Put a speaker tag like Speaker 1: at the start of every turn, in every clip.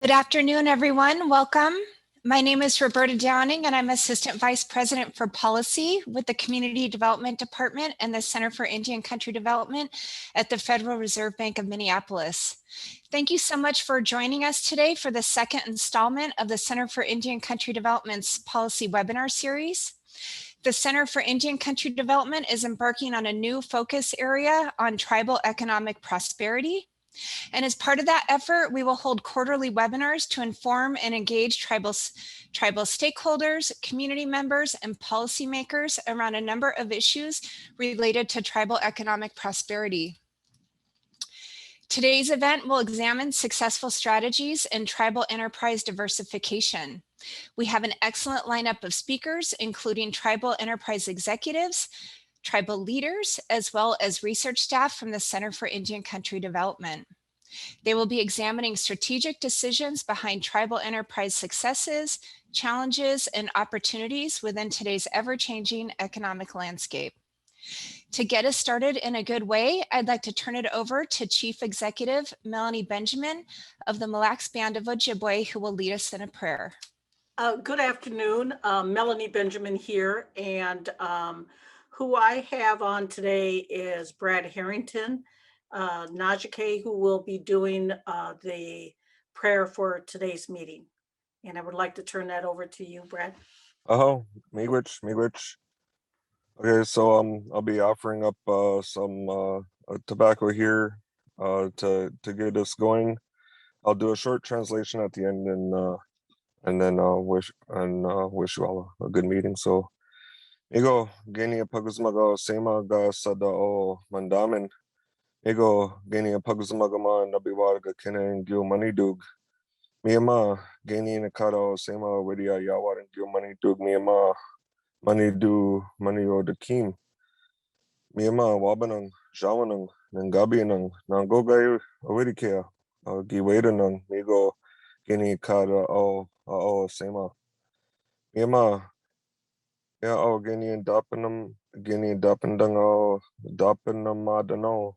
Speaker 1: Good afternoon, everyone. Welcome. My name is Roberta Downing, and I'm Assistant Vice President for Policy with the Community Development Department and the Center for Indian Country Development at the Federal Reserve Bank of Minneapolis. Thank you so much for joining us today for the second installment of the Center for Indian Country Development's policy webinar series. The Center for Indian Country Development is embarking on a new focus area on tribal economic prosperity. And as part of that effort, we will hold quarterly webinars to inform and engage tribal stakeholders, community members, and policymakers around a number of issues related to tribal economic prosperity. Today's event will examine successful strategies in tribal enterprise diversification. We have an excellent lineup of speakers, including tribal enterprise executives, tribal leaders, as well as research staff from the Center for Indian Country Development. They will be examining strategic decisions behind tribal enterprise successes, challenges, and opportunities within today's ever-changing economic landscape. To get us started in a good way, I'd like to turn it over to Chief Executive Melanie Benjamin of the Mille Band of Ojibwe, who will lead us in a prayer.
Speaker 2: Good afternoon, Melanie Benjamin here, and who I have on today is Brad Harrington, Najike, who will be doing the prayer for today's meeting. And I would like to turn that over to you, Brad.
Speaker 3: Oh, miigwech. Okay, so I'll be offering up some tobacco here to get us going. I'll do a short translation at the end, and then wish you all a good meeting. So, Ego geni pagusmaga sema ga sada o mandamin. Ego geni pagusmagama nabiwarga kene gyu manidug. Miyama geni nakara sema widia yawar gyu manidug miyama manidu manio de kim. Miyama wabanang jawanang nangabianang nangogai awidikea giwadanang migo geni kara o sema. Miyama ya o geni dapendang o dapenamadano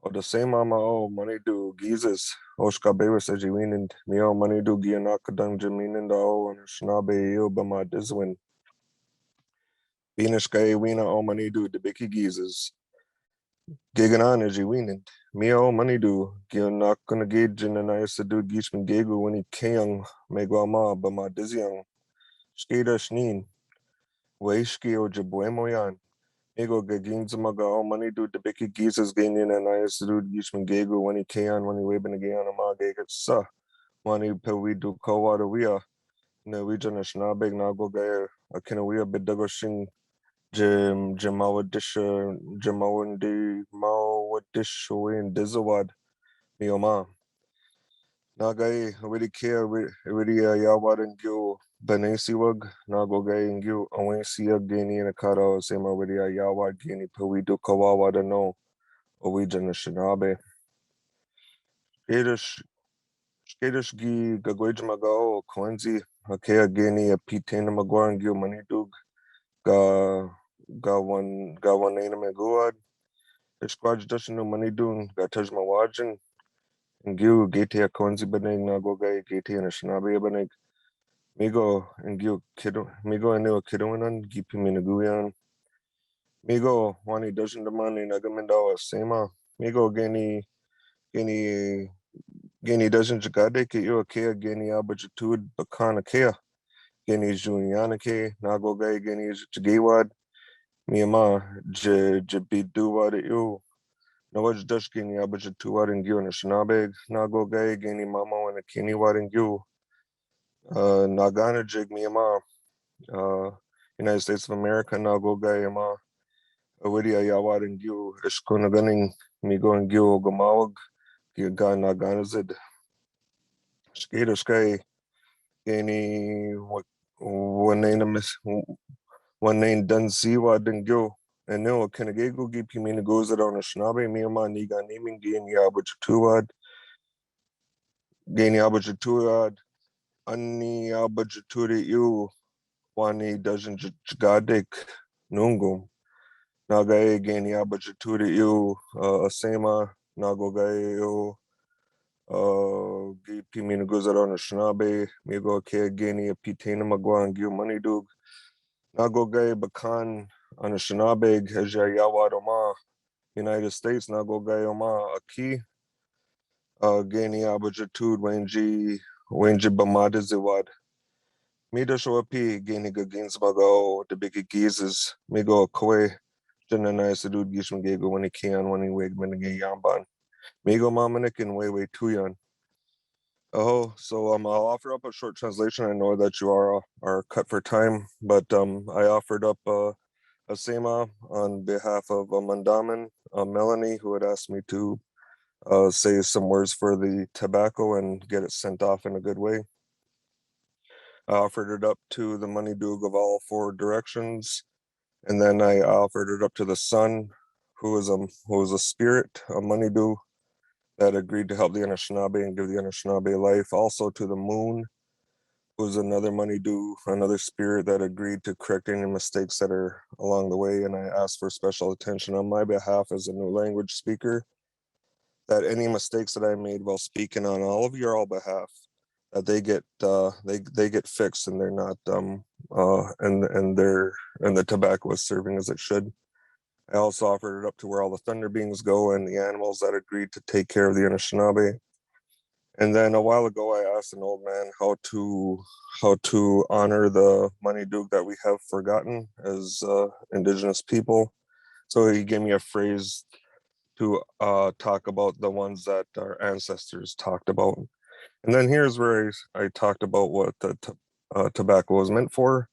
Speaker 3: o the same ama o manidu gizes oshkabewa sajiwinand mio manidu gianakadang jaminind o shnabe yo bama dizwin. Binishkai wina o manidu debiki gizes. Giganan ajiwinand. Mio manidu gianakuna gijin and I sadu gishman gegu when he kayang megwama bama dizyang. Skida shnin. Weishki o jabuemoyan. Ego gaginzamaga o manidu debiki gizes gainin and I sadu gishman gegu when he kayan when he weben again ama sa. Wani pewidu kawadawia. Norwegian Shnabeg Nagogaya Akinawia Bedagoshin Jamawadish Jamawandi Mawadish Win Dizawad Mioma Nagai Widikia Widia Yawad and Gil Benesiwag Nagogay and Gil Awensia Gini and Akara Sema Widia Yawad Gini Pewidu Kawawada no Norwegian Shinabe Skadish Gi Gagwejamagao Kwenzi Hakea Gini a Pitana Magwan Gil Manidug ga one name Meguad Squaj Dashino Manidun got Tajma Wajan and Gil Gate a Kwenzi Beneg Nagogay Gate and a Shnabi Beneg Migo and Gil Kido Migo and Neo Kidoanan Gipi Minaguyan Migo Wani Dushin the Mani Nagamindawa Sema Migo Geni doesn't jagade ke yo kea geni abajatud bakana kea geni junianake nagogai geni jagewad miyama jabiduwad yo nawaj dash geni abajatuwad and gyu nashnabeg nagogai geni mama and kini wad and gyu nagana jig miyama United States of America nagogai yama awidia yawad and gyu ishkunaganing migo and gyu gamawag Gana Ganazid Skater Sky any one name done Siwa didn't go and no Kenagego give you mean goes it on a Shnabe Miyama Niga naming Gani Abajatuad Gani Abajatuad Ani Abajaturi you Wani doesn't Gadik Nungum Nagai Gani Abajaturi you Asema Nagogai Gipi minuguzara Anishinaabe, Migo Ke Geni Pitena Magwan Gil Manidug, Nagogai Bakan Anishinaabe, Heja Yawadoma, United States, Nagogai Oma Aki, Geni Abajatud, Wenji Bamadiziwad. Mida Shoapi, Geni Gagins Bago, the Big Gizes, Migo Koe, Jananai Sadud Gishman Gego, when he can, when he wig Menage Yamban. Migo Mamanik and Weiwei Tuyan. Oh, so I'll offer up a short translation. I know that you are cut for time, but I offered up a SEMA on behalf of Mandamin, Melanie, who had asked me to say some words for the tobacco and get it sent off in a good way. I offered it up to the money doog of all four directions, and then I offered it up to the sun, who is a spirit, a money doog, that agreed to help the Anishinaabe and give the Anishinaabe life. Also to the moon, who's another money due, another spirit that agreed to correct any mistakes that are along the way. And I asked for special attention on my behalf as a new language speaker, that any mistakes that I made while speaking on all of your all behalf, that they get fixed and they're not and the tobacco is serving as it should. I also offered it up to where all the thunder beings go and the animals that agreed to take care of the Anishinaabe. And then a while ago, I asked an old man how to honor the money doog that we have forgotten as Indigenous people. So he gave me a phrase to talk about the ones that our ancestors talked about. And then here's where I talked about what the tobacco was meant for,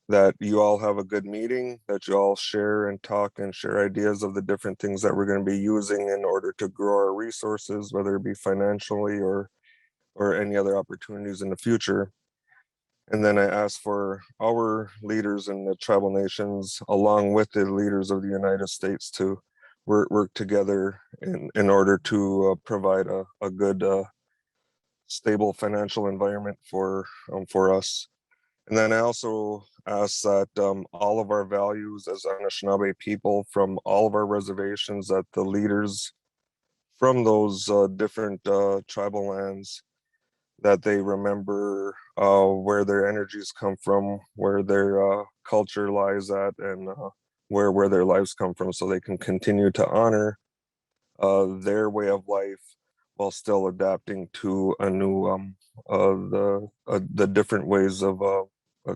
Speaker 3: that you all have a good meeting, that you all share and talk and share ideas of the different things that we're going to be using in order to grow our resources, whether it be financially or any other opportunities in the future. And then I asked for our leaders in the tribal nations, along with the leaders of the United States, to work together in order to provide a good, stable financial environment for us. And then I also asked that all of our values as Anishinaabe people from all of our reservations, that the leaders from those different tribal lands, that they remember where their energies come from, where their culture lies at, and where their lives come from, so they can continue to honor their way of life while still adapting to a new the different ways of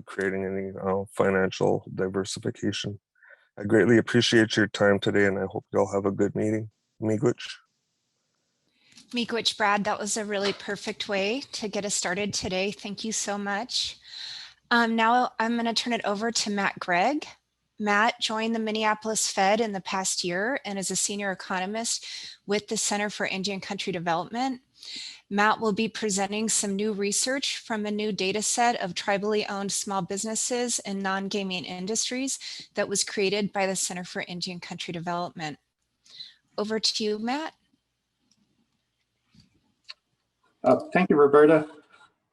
Speaker 3: creating any financial diversification. I greatly appreciate your time today, and I hope you all have a good meeting. Miigwech.
Speaker 1: Miigwech, Brad, that was a really perfect way to get us started today. Thank you so much. Now I'm going to turn it over to Matt Gregg. Matt joined the Minneapolis Fed in the past year and is a senior economist with the Center for Indian Country Development. Matt will be presenting some new research from a new data set of tribally owned small businesses and non-gaming industries that was created by the Center for Indian Country Development. Over to you, Matt.
Speaker 4: Thank you, Roberta.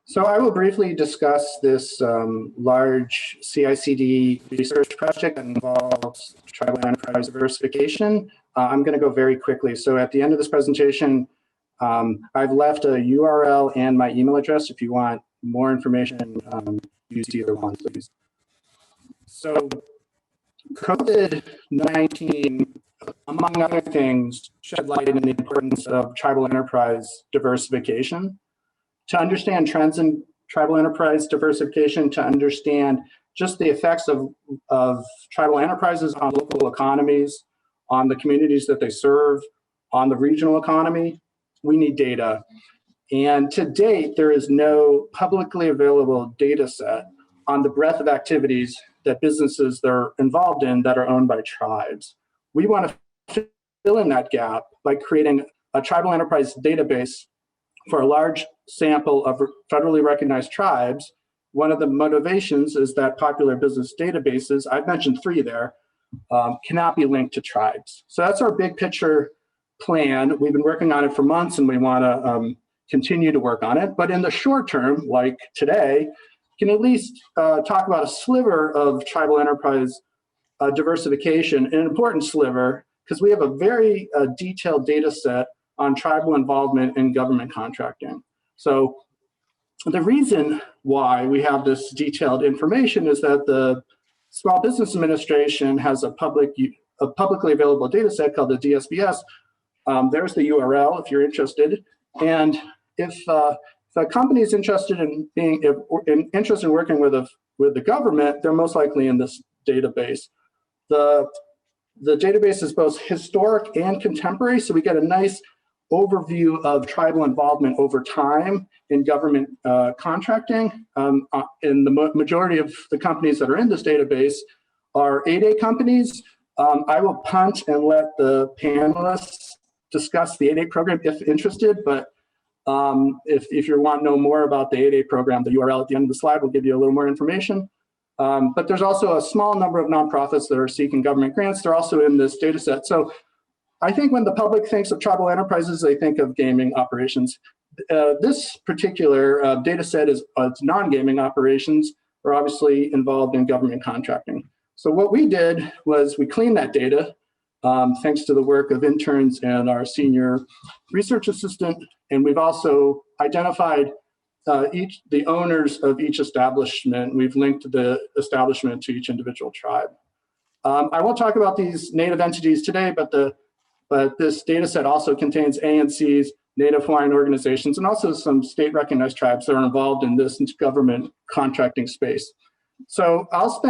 Speaker 4: So I will briefly discuss this large CICD research project that involves tribal enterprise diversification. I'm going to go very quickly. So at the end of this presentation, I've left a URL and my email address. If you want more information, use either one, please. So COVID-19, among other things, shed light on the importance of tribal enterprise diversification. To understand trends in tribal enterprise diversification, to understand just the effects of tribal enterprises on local economies, on the communities that they serve, on the regional economy, we need data. And to date, there is no publicly available data set on the breadth of activities that businesses they're involved in that are owned by tribes. We want to fill in that gap by creating a tribal enterprise database for a large sample of federally recognized tribes. One of the motivations is that popular business databases, I've mentioned 3 there, cannot be linked to tribes. So that's our big picture plan. We've been working on it for months and we want to continue to work on it. But in the short term, like today, can at least talk about a sliver of tribal enterprise diversification, an important sliver, because we have a very detailed data set on tribal involvement in government contracting. So the reason why we have this detailed information is that the Small Business Administration has a publicly available data set called the DSBS. There's the URL if you're interested. And if a company is interested in interested in working with the government, they're most likely in this database. The database is both historic and contemporary, so we get a nice overview of tribal involvement over time in government contracting. And the majority of the companies that are in this database are 8A companies. I will punt and let the panelists discuss the 8A program if interested, but if you want to know more about the 8A program, the URL at the end of the slide will give you a little more information. But there's also a small number of nonprofits that are seeking government grants. They're also in this data set. So I think when the public thinks of tribal enterprises, they think of gaming operations. This particular data set is non-gaming operations are obviously involved in government contracting. So what we did was we cleaned that data thanks to the work of interns and our senior research assistant. And we've also identified the owners of each establishment. We've linked the establishment to each individual tribe. I won't talk about these native entities today, but this data set also contains ANCs, Native Hawaiian organizations, and also some state-recognized tribes that are involved in this government contracting space. So I'll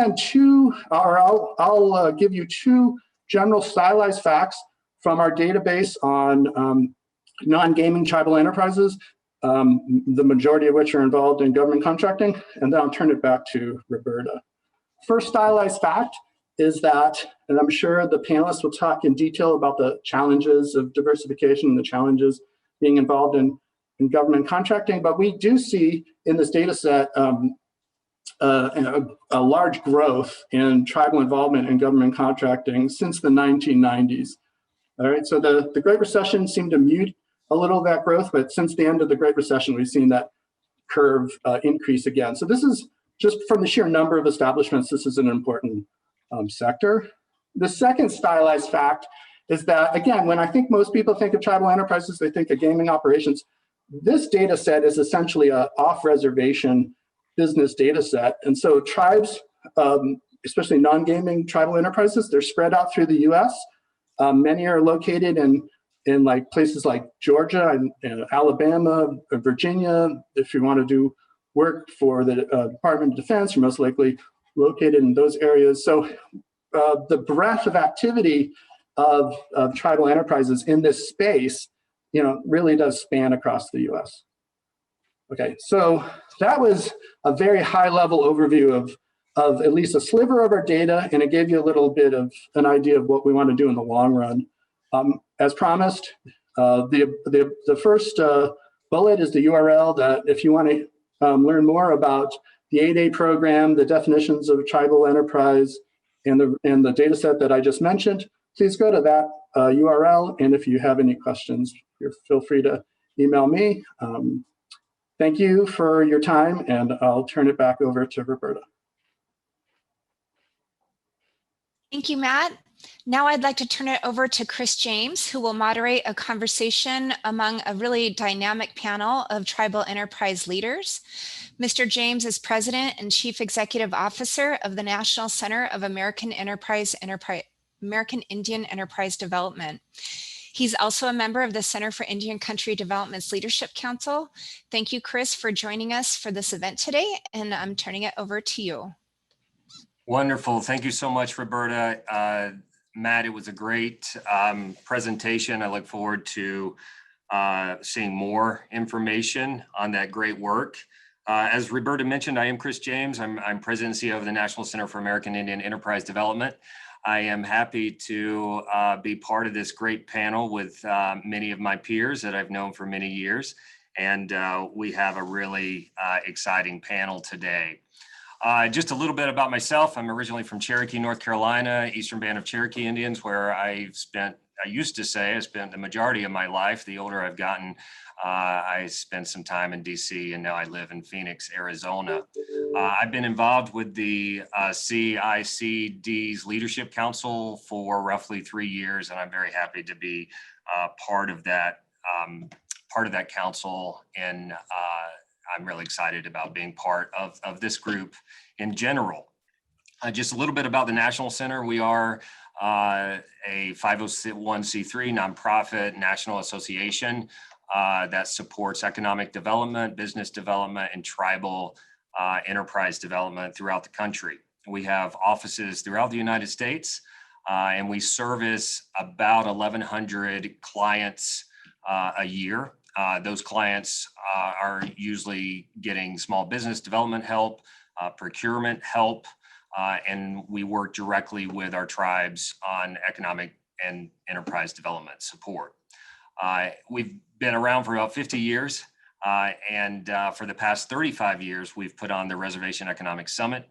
Speaker 4: give you two general stylized facts from our database on non-gaming tribal enterprises, the majority of which are involved in government contracting, and then I'll turn it back to Roberta. First stylized fact is that, and I'm sure the panelists will talk in detail about the challenges of diversification and the challenges being involved in government contracting, but we do see in this data set a large growth in tribal involvement in government contracting since the 1990s. All right, so the Great Recession seemed to mute a little of that growth, but since the end of the Great Recession, we've seen that curve increase again. So this is just from the sheer number of establishments, this is an important sector. The second stylized fact is that, again, when I think most people think of tribal enterprises, they think of gaming operations. This data set is essentially an off-reservation business data set. And so tribes, especially non-gaming tribal enterprises, they're spread out through the US. Many are located in like places like Georgia and Alabama, Virginia. If you want to do work for the Department of Defense, you're most likely located in those areas. So the breadth of activity of tribal enterprises in this space, really does span across the US. Okay, so that was a very high-level overview of at least a sliver of our data, and it gave you a little bit of an idea of what we want to do in the long run. As promised, the first bullet is the URL that if you want to learn more about the 8A program, the definitions of tribal enterprise, and the data set that I just mentioned, please go to that URL. And if you have any questions, feel free to email me. Thank you for your time, and I'll turn it back over to Roberta.
Speaker 1: Thank you, Matt. Now I'd like to turn it over to Chris James, who will moderate a conversation among a really dynamic panel of tribal enterprise leaders. Mr. James is President and Chief Executive Officer of the National Center of American Indian Enterprise Development. He's also a member of the Center for Indian Country Development's Leadership Council. Thank you, Chris, for joining us for this event today, and I'm turning it over to you.
Speaker 5: Wonderful. Thank you so much, Roberta. Matt, it was a great presentation. I look forward to seeing more information on that great work. As Roberta mentioned, I am Chris James. I'm President and CEO of the National Center for American Indian Enterprise Development. I am happy to be part of this great panel with many of my peers that I've known for many years. And we have a really exciting panel today. Just a little bit about myself. I'm originally from Cherokee, North Carolina, Eastern Band of Cherokee Indians, where I spent the majority of my life. The older I've gotten, I spent some time in DC, and now I live in Phoenix, Arizona. I've been involved with the CICD's Leadership Council for roughly 3 years, and I'm very happy to be part of that part of that council, and I'm really excited about being part of this group in general. Just a little bit about the National Center. We are a 501c3 nonprofit national association that supports economic development, business development, and tribal enterprise development throughout the country. We have offices throughout the United States, and we service about 1,100 clients a year. Those clients are usually getting small business development help, procurement help, and we work directly with our tribes on economic and enterprise development support. We've been around for about 50 years, and for the past 35 years, we've put on the Reservation Economic Summit,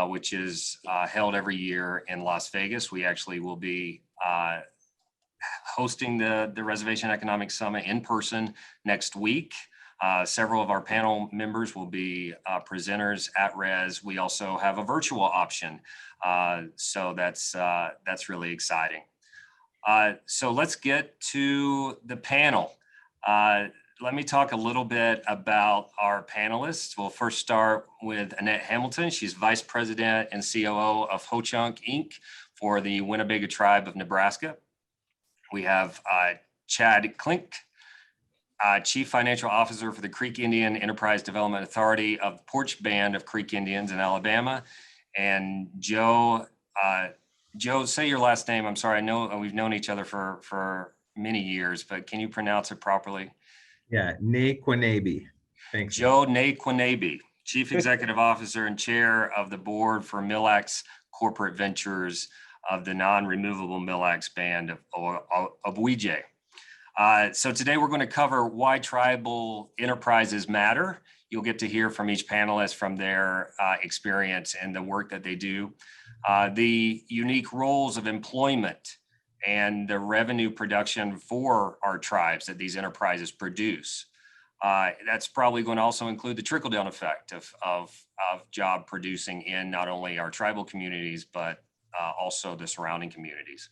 Speaker 5: which is held every year in Las Vegas. We actually will be hosting the Reservation Economic Summit in person next week. Several of our panel members will be presenters at Res. We also have a virtual option, so that's really exciting. So let's get to the panel. Let me talk a little bit about our panelists. We'll first start with Annette Hamilton. She's Vice President and COO of Ho-Chunk, Inc. for the Winnebago Tribe of Nebraska. We have Chad Klinck, Chief Financial Officer for the Creek Indian Enterprise Development Authority of the Porch Band of Creek Indians in Alabama. And Joe, say your last name. I'm sorry, I know we've known each other for many years, but can you pronounce it properly?
Speaker 6: Yeah, Nayquonabe. Thanks.
Speaker 5: Joe Nayquonabe, Chief Executive Officer and Chair of the Board for Mille Corporate Ventures of the non-removable Mille Band of Obwije. So today we're going to cover why tribal enterprises matter. You'll get to hear from each panelist from their experience and the work that they do, the unique roles of employment and the revenue production for our tribes that these enterprises produce. That's probably going to also include the trickle-down effect of job producing in not only our tribal communities, but also the surrounding communities.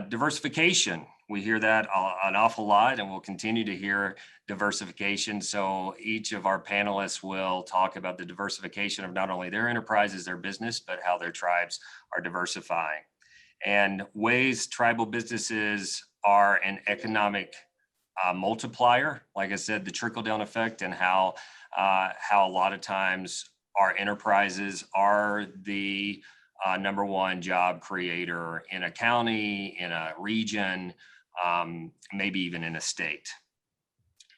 Speaker 5: Diversification, we hear that an awful lot, and we'll continue to hear diversification. So each of our panelists will talk about the diversification of not only their enterprises, their business, but how their tribes are diversifying. And ways tribal businesses are an economic multiplier, like I said, the trickle-down effect, and how a lot of times our enterprises are the number one job creator in a county, in a region, maybe even in a state.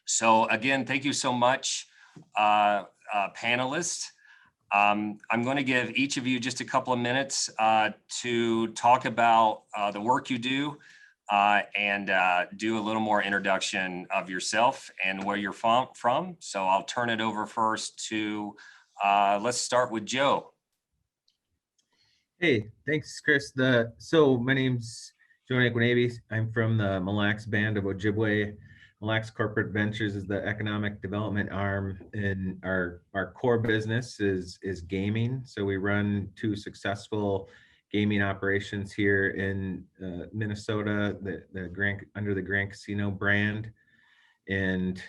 Speaker 5: So again, thank you so much, panelists. I'm going to give each of you just a couple of minutes to talk about the work you do and do a little more introduction of yourself and where you're from. So I'll turn it over first to, let's start with Joe.
Speaker 6: Hey, thanks, Chris. So my name's Joe Nayquonabe. I'm from the Mille Band of Ojibwe. Mille Corporate Ventures is the economic development arm, and our core business is gaming. So we run 2 successful gaming operations here in Minnesota, under the Grand Casino brand. And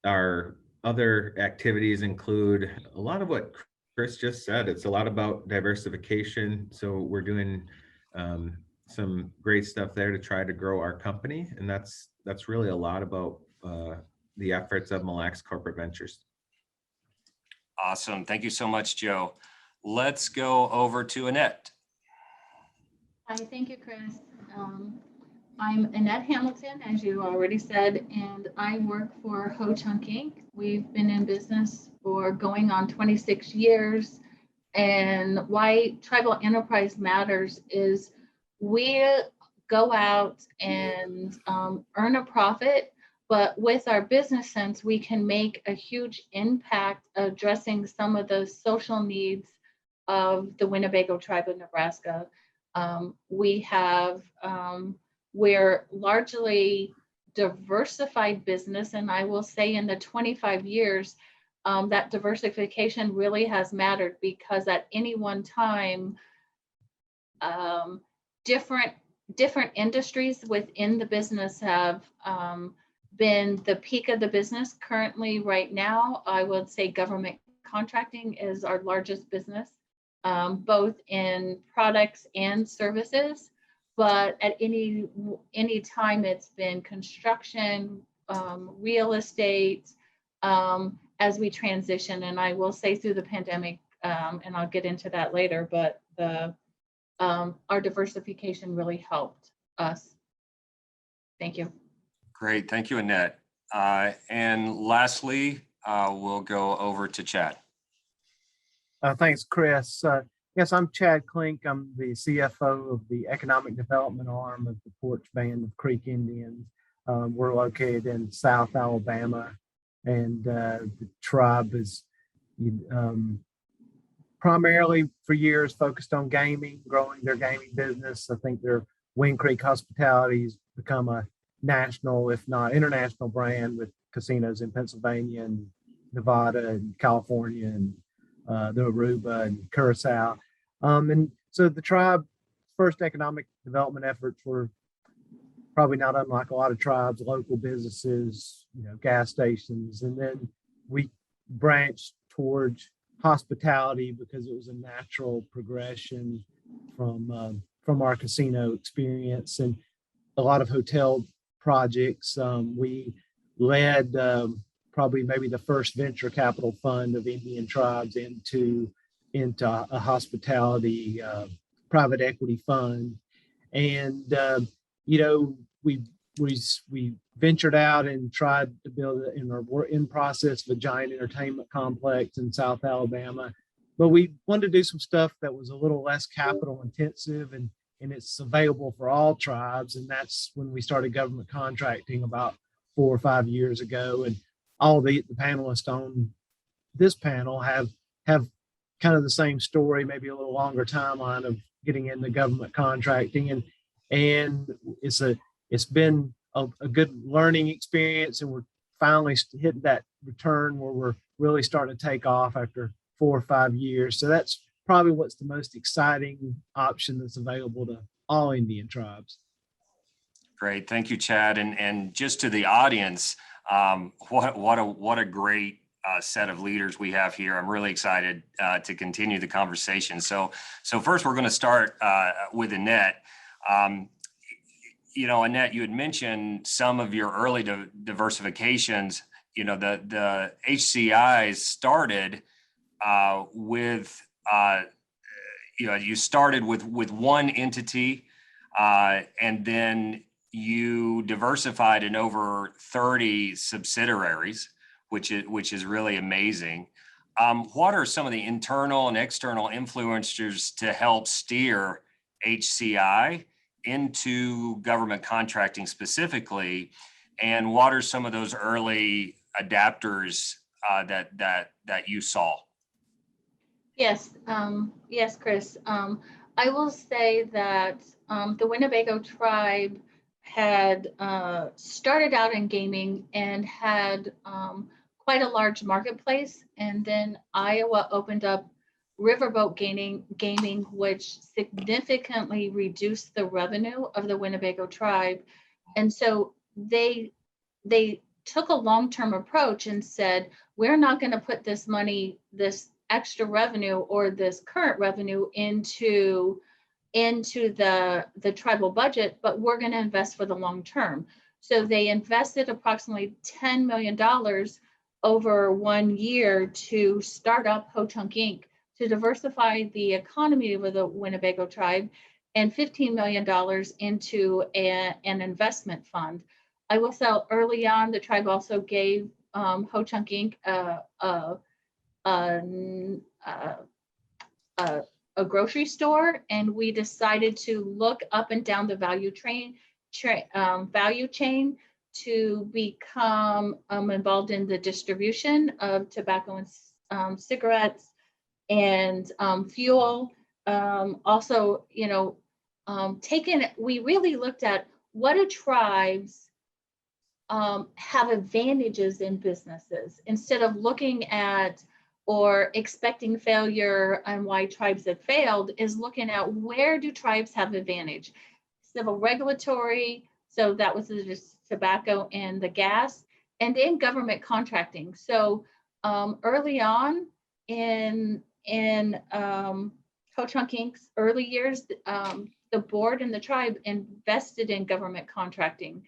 Speaker 6: our other activities include a lot of what Chris just said. It's a lot about diversification. So we're doing some great stuff there to try to grow our company. And that's really a lot about the efforts of Mille Corporate Ventures.
Speaker 5: Awesome. Thank you so much, Joe. Let's go over to Annette.
Speaker 7: Hi, thank you, Chris. I'm Annette Hamilton, as you already said, and I work for Ho-Chunk, Inc. We've been in business for going on 26 years. And why tribal enterprise matters is we go out and earn a profit, but with our business sense, we can make a huge impact addressing some of the social needs of the Winnebago tribe of Nebraska. We're largely diversified business, and I will say in the 25 years, that diversification really has mattered, because at any one time, different industries within the business have been the peak of the business. Currently, right now, I would say government contracting is our largest business, both in products and services. But at any time, it's been construction, real estate, as we transition. And I will say through the pandemic, and I'll get into that later, but our diversification really helped us. Thank you.
Speaker 5: Great, thank you, Annette. And lastly, we'll go over to Chad.
Speaker 8: Thanks, Chris. Yes, I'm Chad Klinck. I'm the CFO of the Economic Development arm of the Porch Band of Creek Indians. We're located in South Alabama, and the tribe is primarily for years focused on gaming, growing their gaming business. I think their Wind Creek Hospitality has become a national, if not international, brand with casinos in Pennsylvania and Nevada and California and the Aruba and Curacao. And so the tribe first economic development efforts were probably not unlike a lot of tribes, local businesses, gas stations. And then we branched towards hospitality because it was a natural progression from our casino experience and a lot of hotel projects. We led probably maybe the first venture capital fund of Indian tribes into a hospitality private equity fund. And, we ventured out and tried to build we're in process of a giant entertainment complex in South Alabama. But we wanted to do some stuff that was a little less capital intensive and it's available for all tribes. And that's when we started government contracting about 4 or 5 years ago. And all the panelists on this panel have kind of the same story, maybe a little longer timeline of getting into government contracting. And it's been a good learning experience. And we're finally hitting that return where we're really starting to take off after 4 or 5 years. So that's probably what's the most exciting option that's available to all Indian tribes.
Speaker 5: Great, thank you, Chad. And just to the audience, what a great set of leaders we have here. I'm really excited to continue the conversation. So first we're going to start with Annette. Annette, you had mentioned some of your early diversifications. The HCIs started with you started with one entity, and then you diversified in over 30 subsidiaries, which is really amazing. What are some of the internal and external influencers to help steer HCI into government contracting specifically? And what are some of those early adapters that you saw?
Speaker 7: Yes, yes, Chris. I will say that the Winnebago tribe had started out in gaming and had quite a large marketplace. And then Iowa opened up riverboat gaming, which significantly reduced the revenue of the Winnebago tribe. And so they took a long-term approach and said, we're not going to put this money, this extra revenue or this current revenue into the tribal budget, but we're going to invest for the long term. So they invested approximately $10 million over 1 year to start up Ho-Chunk Inc., to diversify the economy of the Winnebago tribe, and $15 million into an investment fund. I will say early on, the tribe also gave Ho-Chunk Inc. A grocery store, and we decided to look up and down the value chain to become involved in the distribution of tobacco and cigarettes and fuel. Also, we really looked at what do tribes have advantages in businesses, instead of looking at or expecting failure and why tribes have failed, is looking at where do tribes have advantage. Civil regulatory, so that was tobacco, and the gas, and in government contracting. So early on in Ho-Chunk Inc.'s early years, the board and the tribe invested in government contracting.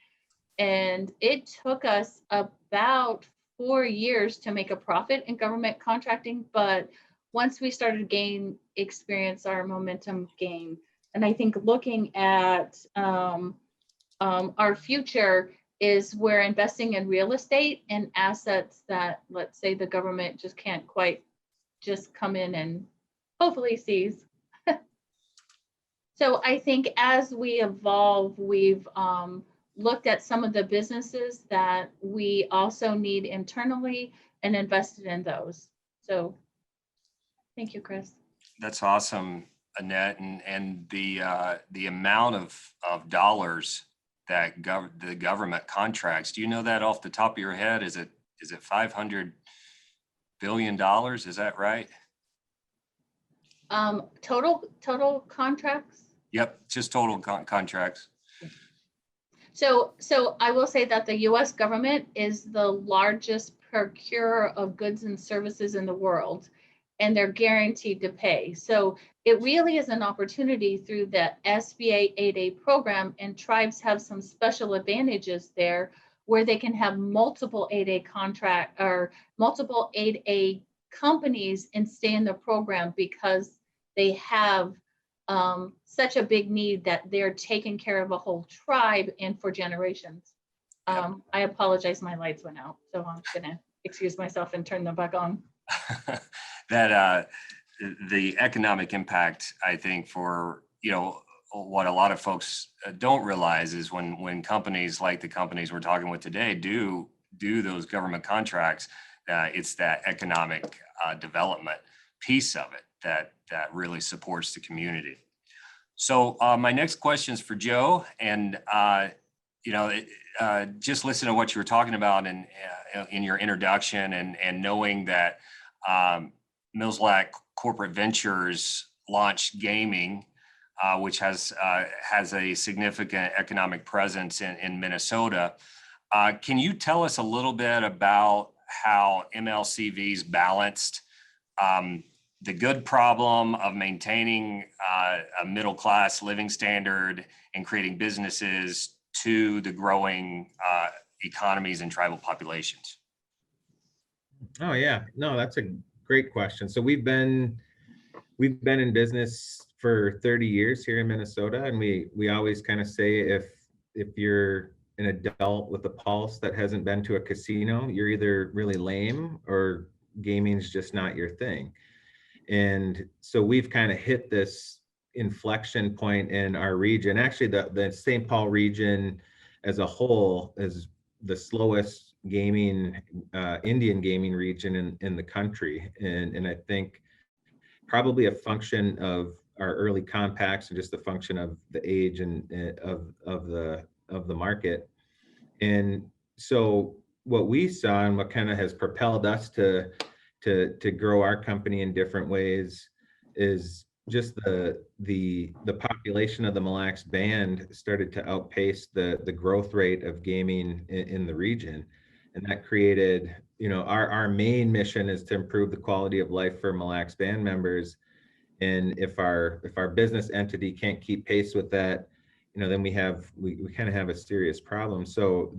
Speaker 7: And it took us about 4 years to make a profit in government contracting. But once we started to gain experience, our momentum gained. And I think looking at our future is we're investing in real estate and assets that, let's say, the government just can't quite just come in and hopefully seize. So I think as we evolve, we've looked at some of the businesses that we also need internally and invested in those. So thank you, Chris.
Speaker 5: That's awesome, Annette, and the amount of dollars that the government contracts. Do you know that off the top of your head? Is it $500 billion? Is that right?
Speaker 7: Total contracts.
Speaker 5: Yep, just total contracts.
Speaker 7: So I will say that the U.S. government is the largest procurer of goods and services in the world, and they're guaranteed to pay. So it really is an opportunity through the SBA 8A program, and tribes have some special advantages there where they can have multiple 8A contract or multiple 8A companies and stay in the program because they have such a big need that they're taking care of a whole tribe and for generations. I apologize, my lights went out, so I'm gonna excuse myself and turn them back on.
Speaker 5: That the economic impact, I think, for what a lot of folks don't realize is when companies like the companies we're talking with today do those government contracts, it's that economic development piece of it that really supports the community. So my next question is for Joe, and just listen to what you were talking about in your introduction, and knowing that Mille Corporate Ventures launched gaming, which has a significant economic presence in Minnesota. Can you tell us a little bit about how MLCV's balanced the good problem of maintaining a middle-class living standard and creating businesses to the growing economies and tribal populations?
Speaker 6: Oh yeah, no, that's a great question. So we've been in business for 30 years here in Minnesota, and we always kind of say if you're an adult with a pulse that hasn't been to a casino, you're either really lame or gaming's just not your thing. And so we've kind of hit this inflection point in our region. Actually, the St. Paul region as a whole is the slowest gaming, Indian gaming region in the country. And I think probably a function of our early compacts and just a function of the age and of the market. And so what we saw and what kind of has propelled us to grow our company in different ways is just the population of the Mille Band started to outpace the growth rate of gaming in the region. And that created, our main mission is to improve the quality of life for Mille Band members. And if our business entity can't keep pace with that, then we kind of have a serious problem. So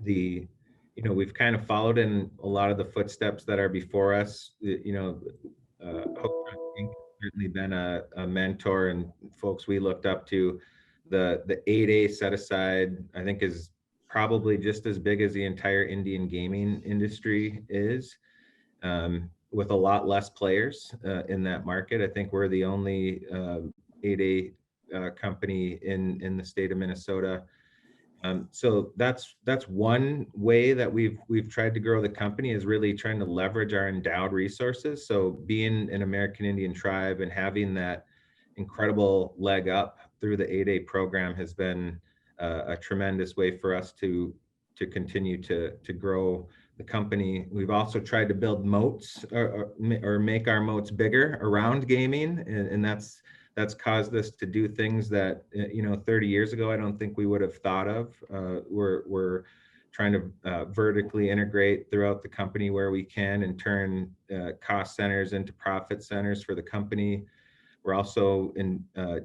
Speaker 6: we've kind of followed in a lot of the footsteps that are before us. Certainly been a mentor and folks we looked up to. The 8A set aside, I think, is probably just as big as the entire Indian gaming industry is, with a lot less players in that market. I think we're the only 8A company in the state of Minnesota. So that's one way that we've tried to grow the company, is really trying to leverage our endowed resources. So being an American Indian tribe and having that incredible leg up through the 8A program has been a tremendous way for us to continue to grow the company. We've also tried to build moats or make our moats bigger around gaming, and that's that's caused us to do things that, 30 years ago, I don't think we would have thought of. We're trying to vertically integrate throughout the company where we can and turn cost centers into profit centers for the company. We're also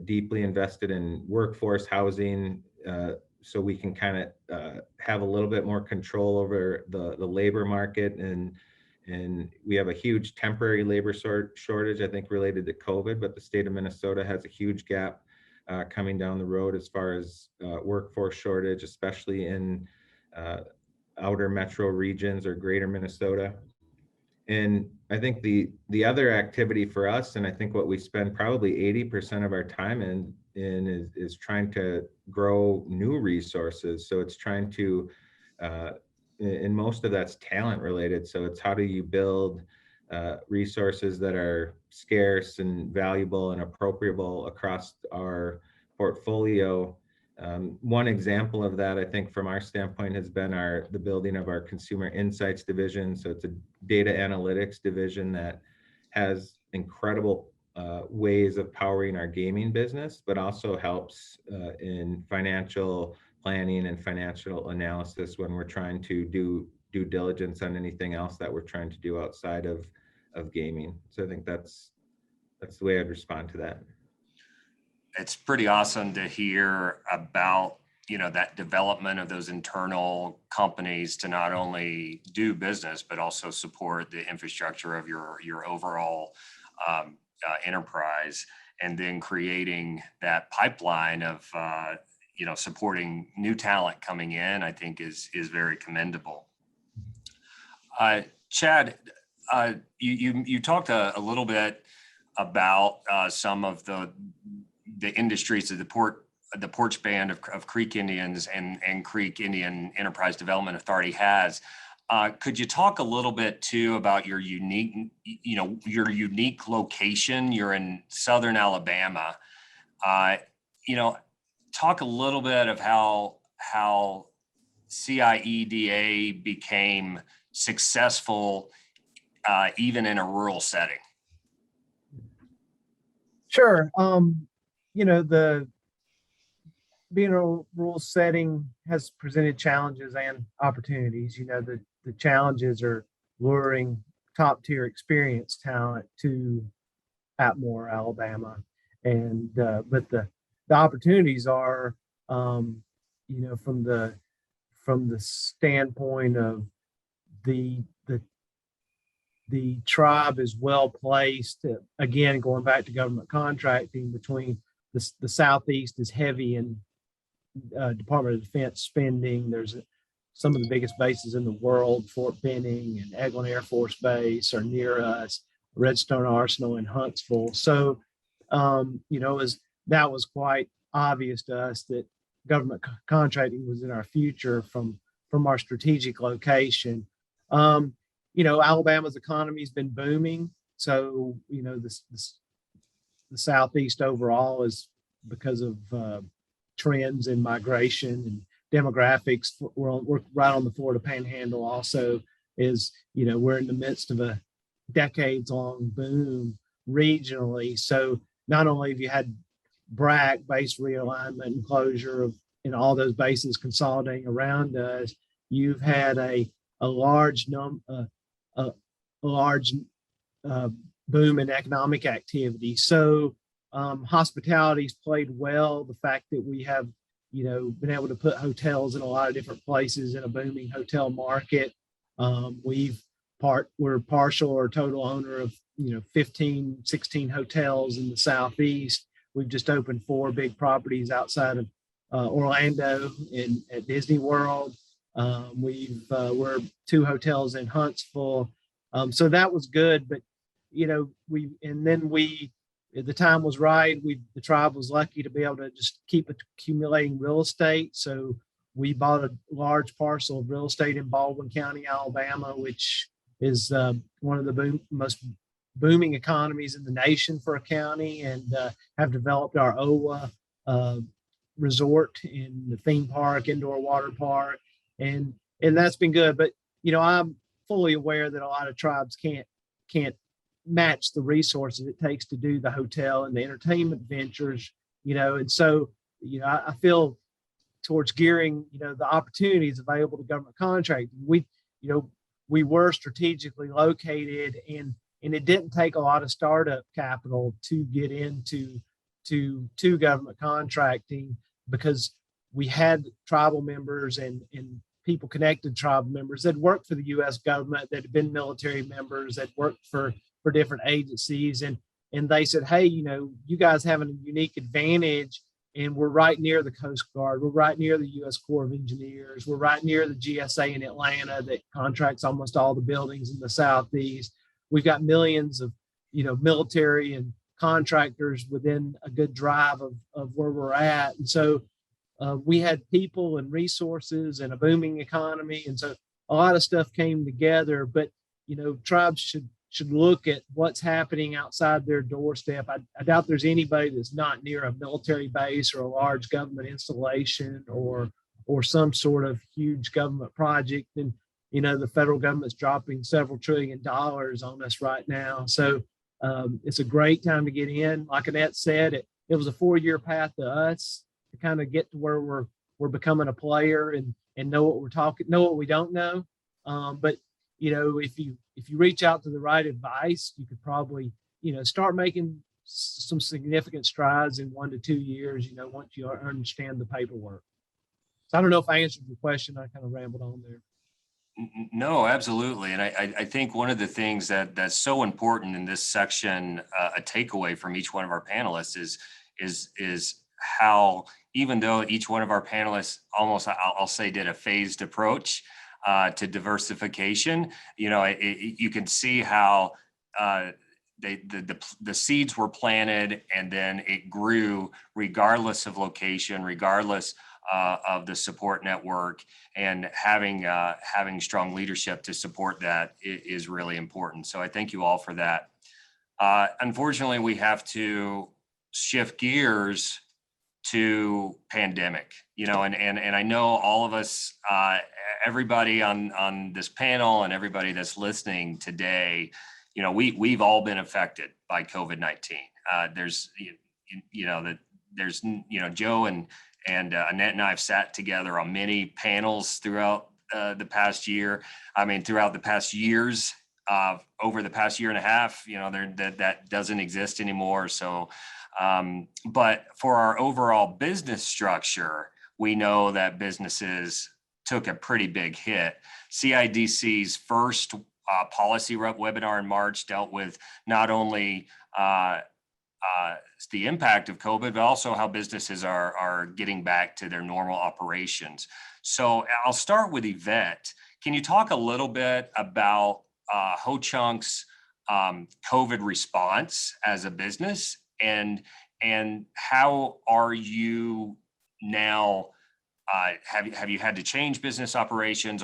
Speaker 6: deeply invested in workforce housing, so we can kind of have a little bit more control over the labor market. And we have a huge temporary labor shortage, I think, related to COVID, but the state of Minnesota has a huge gap coming down the road as far as workforce shortage, especially in outer metro regions or greater Minnesota. And I think the other activity for us, and I think what we spend probably 80% of our time in is trying to grow new resources. So it's trying to, and most of that's talent related. So it's how do you build resources that are scarce and valuable and appropriable across our portfolio. One example of that, I think, from our standpoint, has been the building of our consumer insights division. So it's a data analytics division that has incredible ways of powering our gaming business, but also helps in financial planning and financial analysis when we're trying to do due diligence on anything else that we're trying to do outside of gaming. So I think that's the way I'd respond to that.
Speaker 5: It's pretty awesome to hear about, that development of those internal companies to not only do business, but also support the infrastructure of your overall enterprise, and then creating that pipeline of, supporting new talent coming in, I think is very commendable. Chad, you talked a little bit about some of the industries of the porch band of Creek Indians and Creek Indian Enterprise Development Authority has. Could you talk a little bit too about your unique location? You're in Southern Alabama. Talk a little bit of how CIEDA became successful even in a rural setting.
Speaker 8: Sure. Being a rural setting has presented challenges and opportunities. The challenges are luring top tier experienced talent to Atmore, Alabama, and but the opportunities are, from the standpoint of the tribe is well placed. Again, going back to government contracting, between the Southeast is heavy in Department of Defense spending. There's some of the biggest bases in the world, Fort Benning and Eglin Air Force Base are near us, Redstone Arsenal in Huntsville. So, that was quite obvious to us that government contracting was in our future from our strategic location. Alabama's economy has been booming. So, the Southeast overall is because of trends in migration and demographics. We're right on the Florida Panhandle also is, we're in the midst of a decades-long boom regionally. So not only have you had BRAC, base realignment and closure and all those bases consolidating around us, you've had a large boom in economic activity. So hospitality's played well. The fact that we have, been able to put hotels in a lot of different places in a booming hotel market. We're partial or total owner of 15, 16 hotels in the Southeast. We've just opened 4 big properties outside of Orlando at Disney World. We're 2 hotels in Huntsville. So that was good, but the time was right. The tribe was lucky to be able to just keep accumulating real estate. So we bought a large parcel of real estate in Baldwin County, Alabama, which is one of the most booming economies in the nation for a county, and have developed our OWA resort in the theme park, indoor water park, and that's been good. But I'm fully aware that a lot of tribes can't match the resources it takes to do the hotel and the entertainment ventures, and so, I feel towards gearing, the opportunities available to government contracting. We were strategically located, and it didn't take a lot of startup capital to get into to government contracting, because we had tribal members and people connected to tribal members that worked for the U.S. government, that had been military members, that worked for different agencies, and they said, hey, you guys have a unique advantage, and we're right near the Coast Guard, we're right near the U.S. Corps of Engineers, we're right near the GSA in Atlanta that contracts almost all the buildings in the Southeast. We've got millions of military and contractors within a good drive of where we're at, and so we had people and resources and a booming economy, and so a lot of stuff came together. But tribes should look at what's happening outside their doorstep. I doubt there's anybody that's not near a military base or a large government installation or some sort of huge government project. And the federal government's dropping several $1 trillion on us right now, so it's a great time to get in. Like Annette said, it was a 4-year path to us to kind of get to where we're becoming a player and know what we don't know. But if you reach out to the right advice, you could probably start making some significant strides in 1 to 2 years. Once you understand the paperwork. So I don't know if I answered your question. I kind of rambled on there.
Speaker 5: No, absolutely. And I think one of the things that's so important in this section, a takeaway from each one of our panelists is how, even though each one of our panelists almost, I'll say, did a phased approach to diversification, you can see how the seeds were planted, and then it grew regardless of location, regardless of the support network, and having strong leadership to support that is really important. So I thank you all for that. Unfortunately, we have to shift gears to pandemic, and I know all of us, everybody on this panel and everybody that's listening today, we've all been affected by COVID-19. There's Joe and Annette and I have sat together on many panels throughout the past year. Throughout the past years, over the past year and a half, that doesn't exist anymore. So, but for our overall business structure, we know that businesses took a pretty big hit. CIDC's first policy webinar in March dealt with not only the impact of COVID, but also how businesses are getting back to their normal operations. So I'll start with Yvette. Can you talk a little bit about Ho Chunk's COVID response as a business, and how are you now? Have you had to change business operations?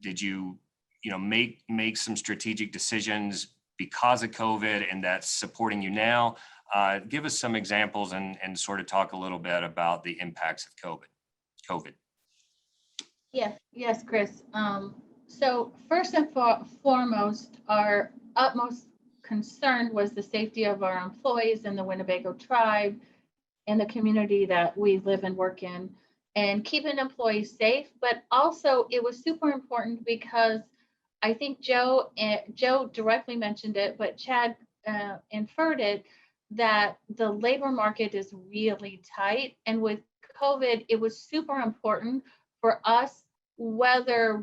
Speaker 5: Did you make some strategic decisions because of COVID, and that's supporting you now? Give us some examples and sort of talk a little bit about the impacts of COVID.
Speaker 7: Yes, Chris. So first and foremost, our utmost concern was the safety of our employees in the Winnebago tribe and the community that we live and work in, and keeping employees safe. But also it was super important because I think Joe directly mentioned it, but Chad inferred it, that the labor market is really tight. And with COVID, it was super important for us, whether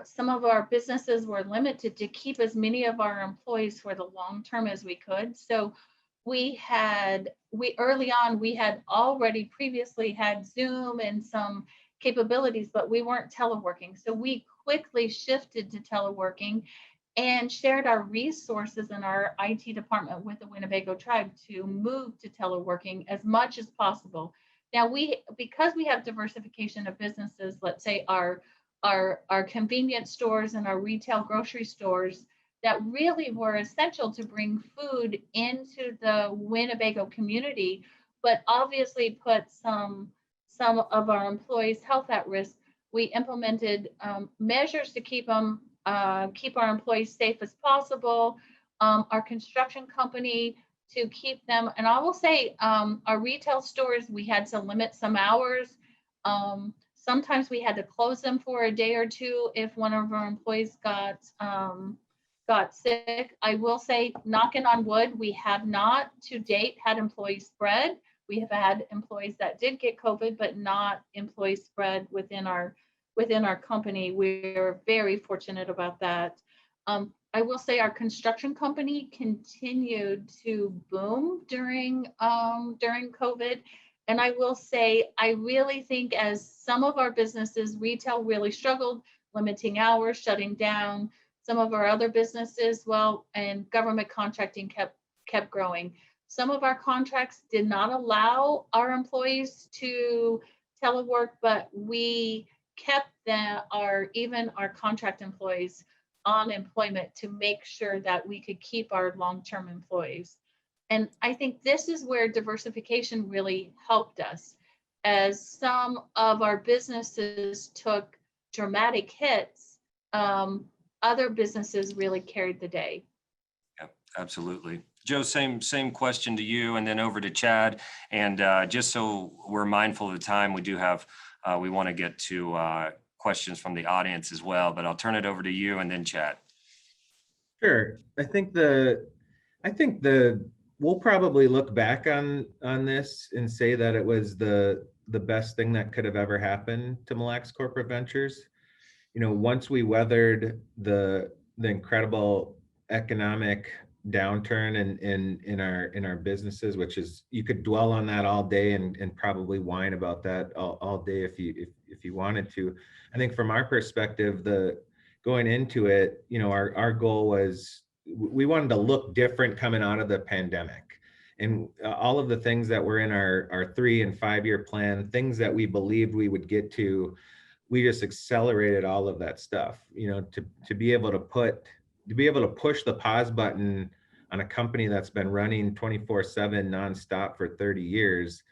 Speaker 7: some of our businesses were limited, to keep as many of our employees for the long term as we could. So early on, we had already previously had Zoom and some capabilities, but we weren't teleworking. So we quickly shifted to teleworking and shared our resources in our IT department with the Winnebago tribe to move to teleworking as much as possible. Now because we have diversification of businesses, let's say our convenience stores and our retail grocery stores that really were essential to bring food into the Winnebago community, but obviously put some of our employees' health at risk. We implemented measures to keep them keep our employees safe as possible. Our construction company to keep them. And I will say our retail stores, we had to limit some hours. Sometimes we had to close them for a day or two if one of our employees got sick. I will say, knocking on wood, we have not to date had employees spread. We have had employees that did get COVID, but not employees spread within our company. We're very fortunate about that. I will say our construction company continued to boom during COVID. And I will say, I really think as some of our businesses, retail really struggled, limiting hours, shutting down. Some of our other businesses, well, and government contracting kept growing. Some of our contracts did not allow our employees to telework, but we kept even our contract employees on employment to make sure that we could keep our long-term employees. And I think this is where diversification really helped us, as some of our businesses took dramatic hits. Other businesses really carried the day.
Speaker 5: Yeah, absolutely. Joe, same question to you, and then over to Chad. And just so we're mindful of the time, we do have, we want to get to questions from the audience as well, but I'll turn it over to you and then Chad.
Speaker 6: Sure. I think we'll probably look back on this and say that it was the best thing that could have ever happened to Mille Lacs Corporate Ventures. You know, once we weathered the incredible economic downturn in our businesses, which is, you could dwell on that all day and probably whine about that all day if you wanted to. I think from our perspective, going into it, you know, our goal was, we wanted to look different coming out of the pandemic, and all of the things that were in our 3 and 5 year plan, things that we believed we would get to, we just accelerated all of that stuff, you know, to be able to push the pause button on a company that's been running 24/7 nonstop for 30 years.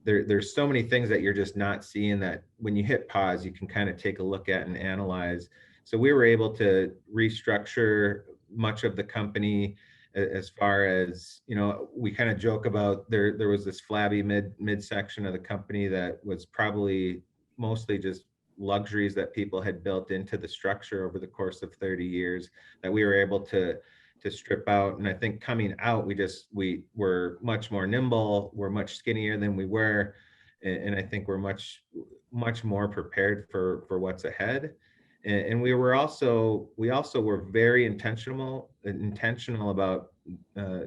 Speaker 6: There's so many things that you're just not seeing that when you hit pause, you can kind of take a look at and analyze. So we were able to restructure much of the company, as far as, you know, we kind of joke about there was this flabby midsection of the company that was probably mostly just luxuries that people had built into the structure over the course of 30 years that we were able to strip out. And I think coming out, we were much more nimble, we're much skinnier than we were. And I think we're much more prepared for what's ahead. And we also were very intentional about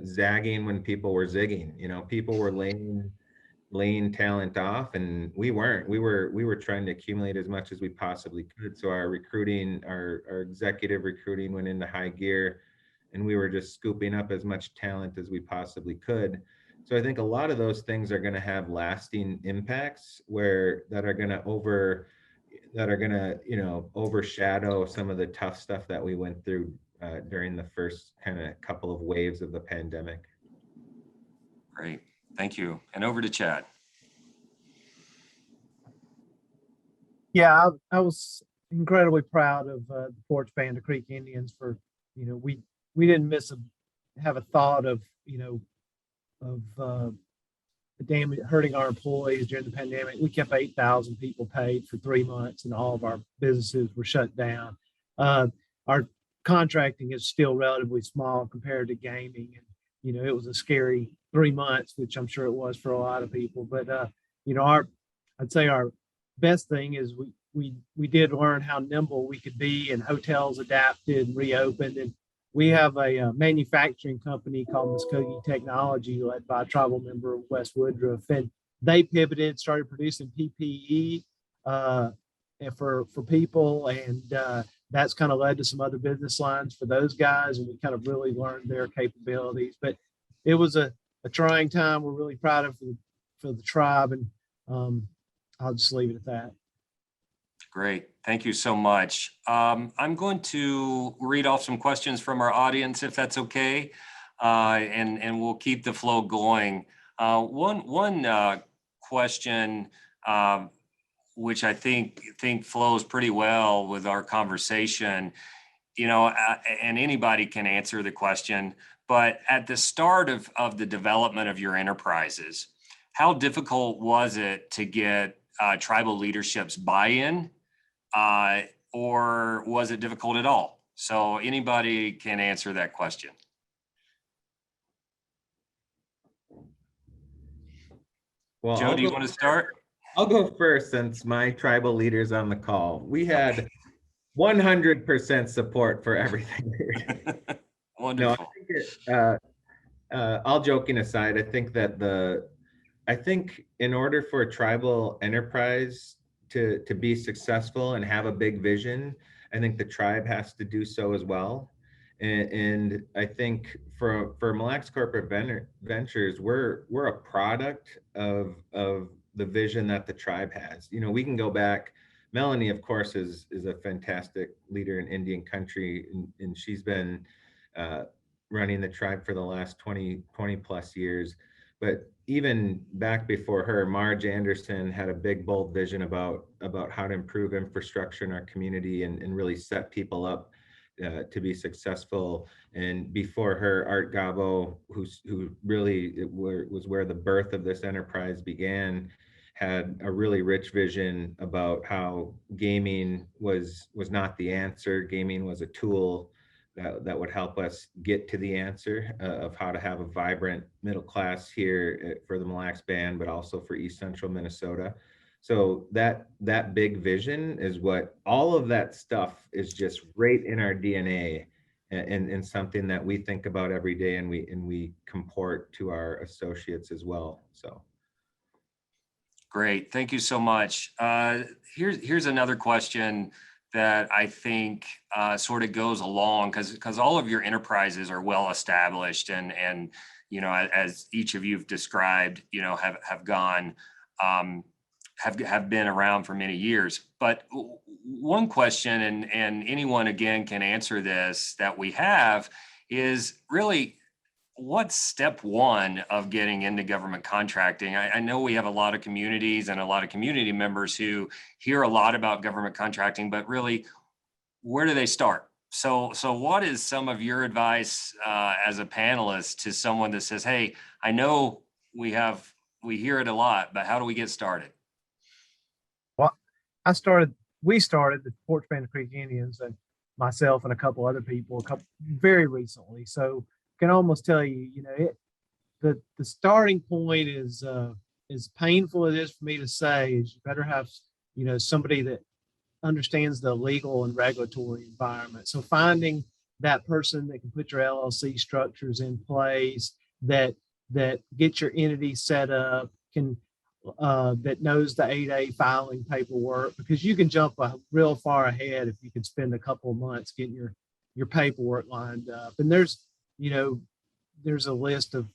Speaker 6: zagging when people were zigging. You know, people were laying talent off, and we weren't. We were trying to accumulate as much as we possibly could. So our recruiting, our executive recruiting went into high gear, and we were just scooping up as much talent as we possibly could. So I think a lot of those things are going to have lasting impacts that are going to, you know, overshadow some of the tough stuff that we went through during the first kind of couple of waves of the pandemic.
Speaker 5: Great, thank you. And over to Chad.
Speaker 8: Yeah, I was incredibly proud of the Fort Panda Creek Indians for, you know, we didn't have a thought of, you know, of hurting our employees during the pandemic. We kept 8,000 people paid for 3 months, and all of our businesses were shut down. Our contracting is still relatively small compared to gaming, and you know, it was a scary 3 months, which I'm sure it was for a lot of people. But you know, I'd say our best thing is we did learn how nimble we could be, and hotels adapted and reopened. And we have a manufacturing company called Muskogee Technology, led by a tribal member of West Woodruff, and they pivoted, started producing PPE for people, and that's kind of led to some other business lines for those guys, and we kind of really learned their capabilities. But it was a trying time. We're really proud of for the tribe, and I'll just leave it at that.
Speaker 5: Great, thank you so much. I'm going to read off some questions from our audience, if that's okay, and we'll keep the flow going. One question, which I think flows pretty well with our conversation, and anybody can answer the question, but at the start of the development of your enterprises, how difficult was it to get tribal leadership's buy-in, or was it difficult at all? So anybody can answer that question.
Speaker 6: Well,
Speaker 5: Joe, do you want to start?
Speaker 6: I'll go first since my tribal leader's on the call. We had 100% support for everything.
Speaker 5: Wonderful.
Speaker 6: No, I think all joking aside, I think that I think in order for a tribal enterprise to be successful and have a big vision, I think the tribe has to do so as well. And I think for Mille Lacs Corporate Ventures, we're a product of the vision that the tribe has. We can go back. Melanie, of course, is a fantastic leader in Indian country, and she's been running the tribe for the last 20 plus years. But even back before her, Marge Anderson had a big, bold vision about how to improve infrastructure in our community and really set people up to be successful. And before her, Art Gabo, who really was where the birth of this enterprise began, had a really rich vision about how gaming was not the answer. Gaming was a tool that would help us get to the answer of how to have a vibrant middle class here for the Mille Lacs Band, but also for East Central Minnesota. So that big vision is what all of that stuff is, just right in our DNA, and something that we think about every day, and we comport to our associates as well. So.
Speaker 5: Great, thank you so much. Here's another question that I think sort of goes along, because all of your enterprises are well established, and as each of you've described, have gone have been around for many years. But one question, and anyone again can answer this, that we have is really, what's step one of getting into government contracting? I know we have a lot of communities and a lot of community members who hear a lot about government contracting, but really, where do they start? So what is some of your advice as a panelist to someone that says, hey, I know we hear it a lot, but how do we get started?
Speaker 8: Well, we started the Fort Spanish Creek Indians, and myself and a couple other people very recently. So can almost tell you, the starting point is as painful as it is for me to say, is you better have, somebody that understands the legal and regulatory environment. So finding that person that can put your LLC structures in place, that get your entity set up, that knows the 8A filing paperwork, because you can jump real far ahead if you can spend a couple of months getting your paperwork lined up. And there's a list of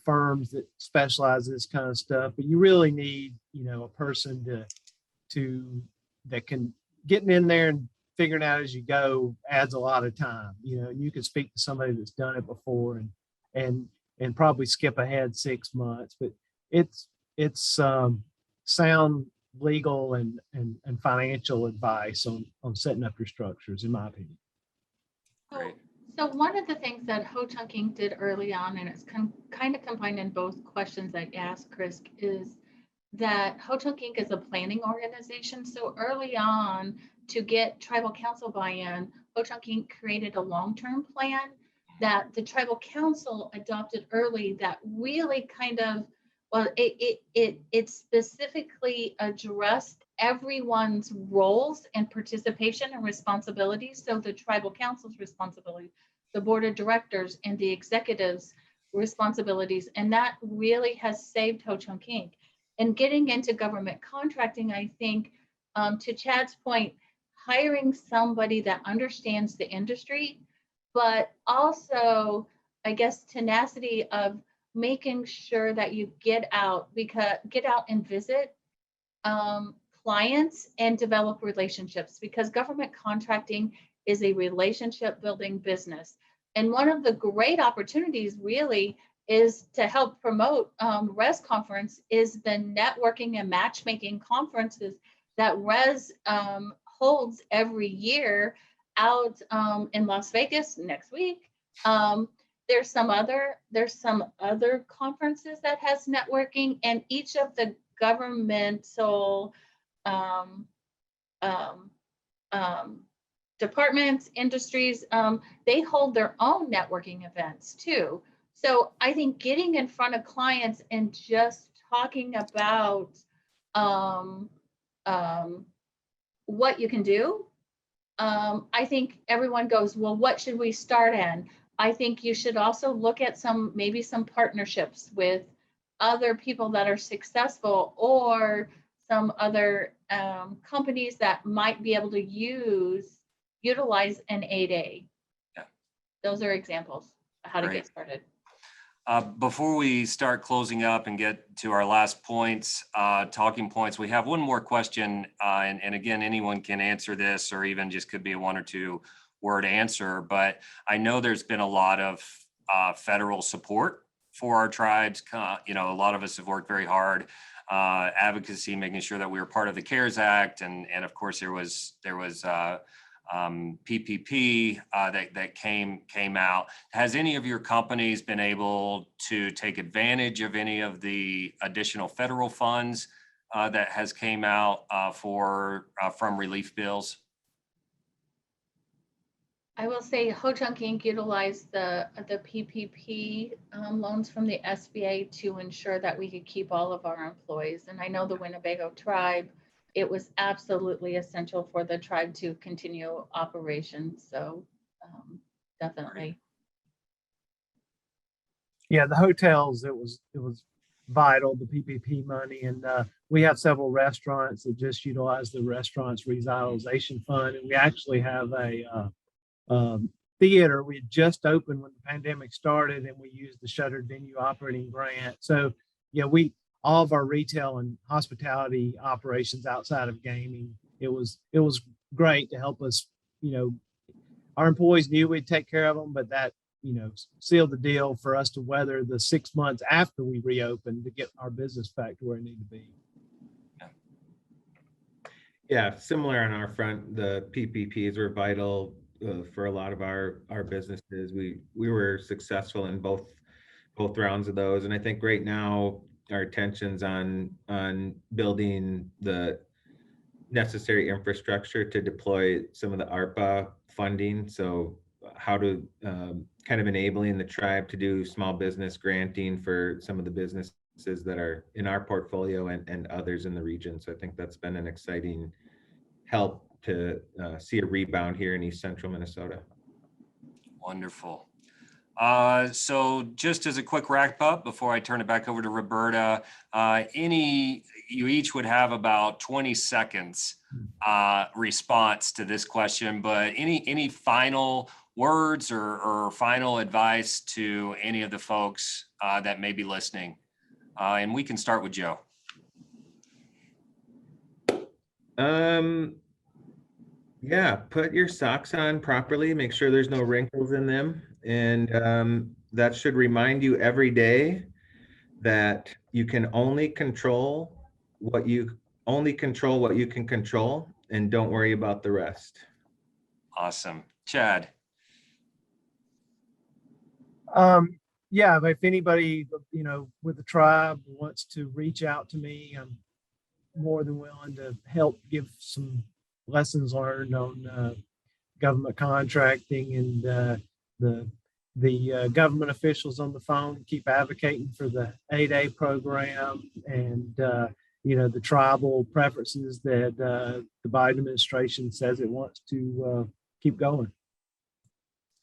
Speaker 8: firms that specialize in this kind of stuff, but you really need, a person that can getting in there and figuring out as you go adds a lot of time, and you can speak to somebody that's done it before and probably skip ahead 6 months, but it's sound legal and financial advice on setting up your structures, in my opinion.
Speaker 5: Great.
Speaker 7: So one of the things that Ho-Chunk Inc. did early on, and it's kind of combined in both questions I asked Chris, is that Ho-Chunk Inc. is a planning organization. So early on, to get tribal council buy-in, Ho-Chunk Inc. created a long-term plan that the tribal council adopted early, that really kind of, well, it specifically addressed everyone's roles and participation and responsibilities. So the tribal council's responsibility, the board of directors, and the executives' responsibilities. And that really has saved Ho-Chunk Inc. And getting into government contracting, I think, to Chad's point, hiring somebody that understands the industry, but also, I guess, tenacity of making sure that you get out and visit clients and develop relationships, because government contracting is a relationship building business. And one of the great opportunities really is to help promote RES conference, is the networking and matchmaking conferences that RES holds every year. out in Las Vegas next week. There's some other conferences that has networking, and each of the governmental departments, industries, they hold their own networking events too. So I think getting in front of clients and just talking about what you can do, I think everyone goes, well, what should we start in? I think you should also look at maybe some partnerships with other people that are successful, or some other companies that might be able to utilize an 8A.
Speaker 5: Yeah.
Speaker 7: Those are examples of how to
Speaker 5: Great.
Speaker 7: get started.
Speaker 5: Before we start closing up and get to our last points, talking points, we have one more question. And again, anyone can answer this, or even just could be a 1 or 2 word answer. But I know there's been a lot of federal support for our tribes. You know, a lot of us have worked very hard, advocacy, making sure that we were part of the CARES Act. And of course, there was PPP that came out. Has any of your companies been able to take advantage of any of the additional federal funds that has came out from relief bills?
Speaker 7: I will say Ho-Chunk Inc. utilized the PPP loans from the SBA to ensure that we could keep all of our employees. And I know the Winnebago tribe, it was absolutely essential for the tribe to continue operations. So definitely.
Speaker 8: Yeah, the hotels, it was vital, the PPP money. And we have several restaurants that just utilize the restaurants revitalization fund. And we actually have a theater. We had just opened when the pandemic started, and we used the shuttered venue operating grant. So yeah, all of our retail and hospitality operations outside of gaming, it was great to help us. You know, our employees knew we'd take care of them, but that, you know, sealed the deal for us to weather the 6 months after we reopened to get our business back to where it needed to be.
Speaker 6: Yeah, similar on our front, the PPPs were vital for a lot of our businesses. We were successful in both rounds of those, and I think right now our attention's on building the necessary infrastructure to deploy some of the ARPA funding. So how to kind of enabling the tribe to do small business granting for some of the businesses that are in our portfolio and others in the region. So I think that's been an exciting help to see a rebound here in East Central Minnesota.
Speaker 5: Wonderful. So just as a quick wrap up before I turn it back over to Roberta, you each would have about 20 seconds response to this question, but any final words or final advice to any of the folks that may be listening? And we can start with Joe.
Speaker 6: Yeah, put your socks on properly, make sure there's no wrinkles in them. And that should remind you every day that you can only control what you can control, and don't worry about the rest.
Speaker 5: Awesome. Chad.
Speaker 8: Yeah, if anybody, you know, with the tribe wants to reach out to me, I'm more than willing to help give some lessons learned on government contracting, and the government officials on the phone keep advocating for the 8A program, and you know, the tribal preferences that the Biden administration says it wants to keep going.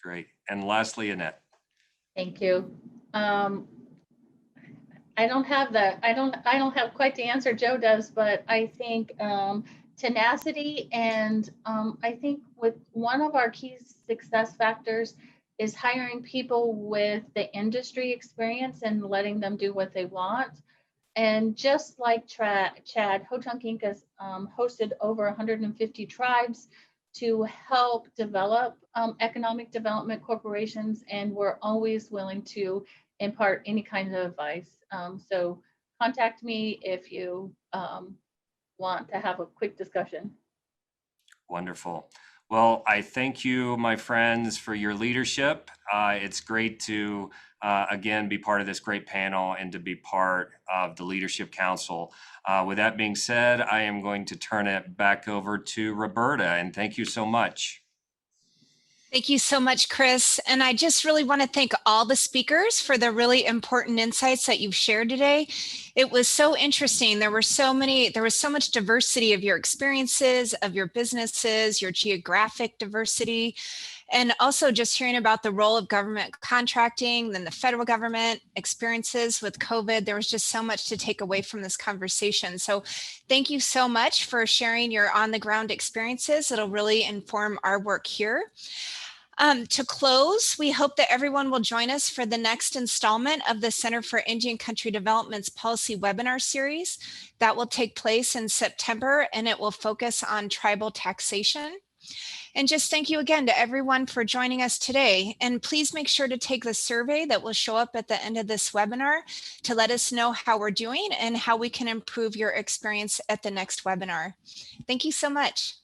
Speaker 5: Great. And lastly, Annette.
Speaker 7: Thank you. I don't have quite the answer Joe does, but I think tenacity, and I think with one of our key success factors is hiring people with the industry experience and letting them do what they want. And just like Chad, Ho-Chunk Inc. has hosted over 150 tribes to help develop economic development corporations, and we're always willing to impart any kind of advice. So contact me if you want to have a quick discussion.
Speaker 5: Wonderful. Well, I thank you, my friends, for your leadership. It's great to, again, be part of this great panel and to be part of the Leadership Council. With that being said, I am going to turn it back over to Roberta, and thank you so much.
Speaker 1: Thank you so much, Chris. And I just really want to thank all the speakers for the really important insights that you've shared today. It was so interesting. There was so much diversity of your experiences, of your businesses, your geographic diversity, and also just hearing about the role of government contracting, then the federal government experiences with COVID. There was just so much to take away from this conversation. So thank you so much for sharing your on the ground experiences. It'll really inform our work here. To close, we hope that everyone will join us for the next installment of the Center for Indian Country Development's policy webinar series. That will take place in September, and it will focus on tribal taxation. And just thank you again to everyone for joining us today. And please make sure to take the survey that will show up at the end of this webinar to let us know how we're doing and how we can improve your experience at the next webinar. Thank you so much.